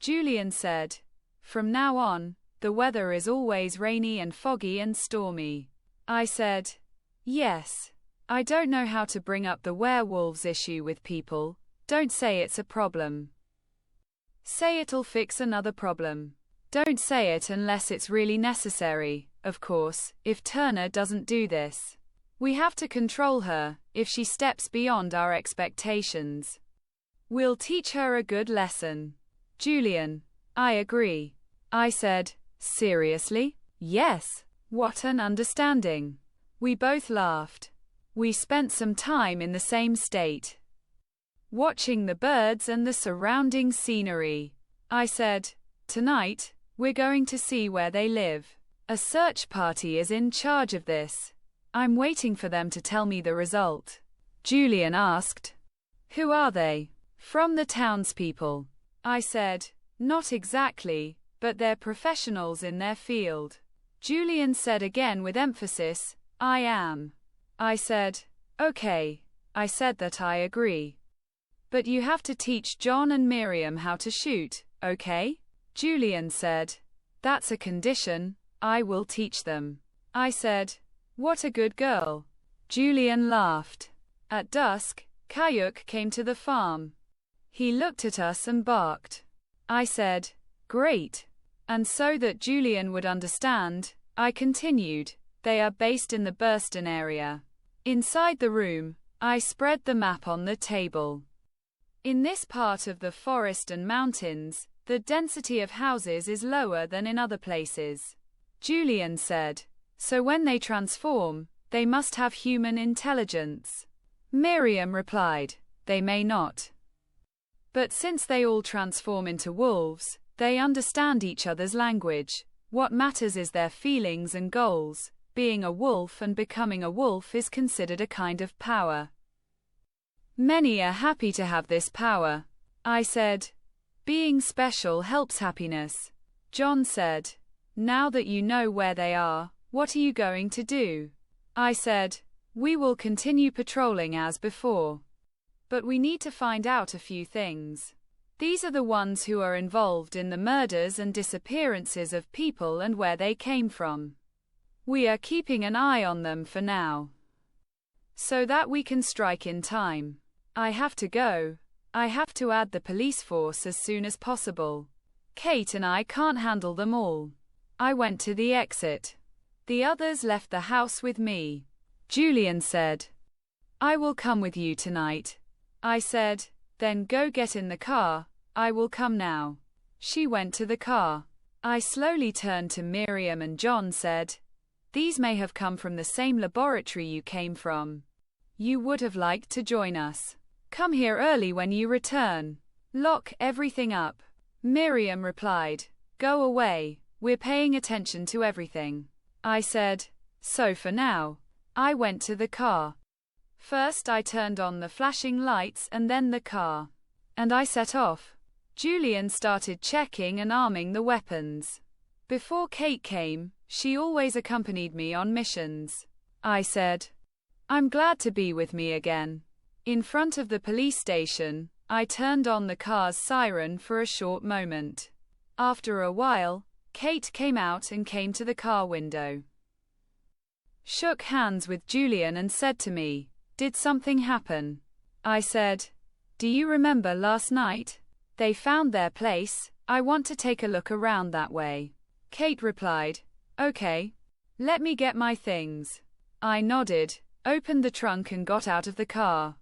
Julian said. From now on, the weather is always rainy and foggy and stormy. I said. Yes. I don't know how to bring up the werewolves issue with people. Don't say it's a problem. Say it'll fix another problem. Don't say it unless it's really necessary, of course, if Turner doesn't do this. We have to control her, if she steps beyond our expectations. We'll teach her a good lesson. Julian. I agree. I said. Seriously? Yes. What an understanding. We both laughed. We spent some time in the same state, watching the birds and the surrounding scenery. I said, tonight, we're going to see where they live. A search party is in charge of this. I'm waiting for them to tell me the result. Julian asked, who are they? From the townspeople. I said, not exactly, but they're professionals in their field. Julian said again with emphasis, I am. I said, okay. I said that I agree. But you have to teach John and Miriam how to shoot, okay? Julian said, that's a condition. I will teach them. I said, what a good girl. Julian laughed. At dusk, Kayuk came to the farm. He looked at us and barked. I said, great. And so that Julian would understand, I continued, they are based in the Burston area. Inside the room, I spread the map on the table. In this part of the forest and mountains, the density of houses is lower than in other places. Julian said, so when they transform, they must have human intelligence. Miriam replied, they may not. But since they all transform into wolves, they understand each other's language. What matters is their feelings and goals. Being a wolf and becoming a wolf is considered a kind of power. Many are happy to have this power. I said, being special helps happiness. John said, now that you know where they are, what are you going to do? I said, we will continue patrolling as before. But we need to find out a few things. These are the ones who are involved in the murders and disappearances of people and where they came from. We are keeping an eye on them for now, so that we can strike in time. I have to go. I have to add the police force as soon as possible. Kate and I can't handle them all. I went to the exit. The others left the house with me. Julian said, I will come with you tonight. I said, then go get in the car. I will come now. She went to the car. I slowly turned to Miriam and John said, these may have come from the same laboratory you came from. You would have liked to join us. Come here early when you return. Lock everything up. Miriam replied, go away. We're paying attention to everything. I said, so for now. I went to the car. First I turned on the flashing lights and then the car. And I set off. Julian started checking and arming the weapons. Before Kate came, she always accompanied me on missions. I said, I'm glad to be with me again. In front of the police station, I turned on the car's siren for a short moment. After a while, Kate came out and came to the car window. Shook hands with Julian and said to me, did something happen? I said, do you remember last night? They found their place. I want to take a look around that way. Kate replied, okay. Let me get my things. I nodded, opened the trunk and got out of the car.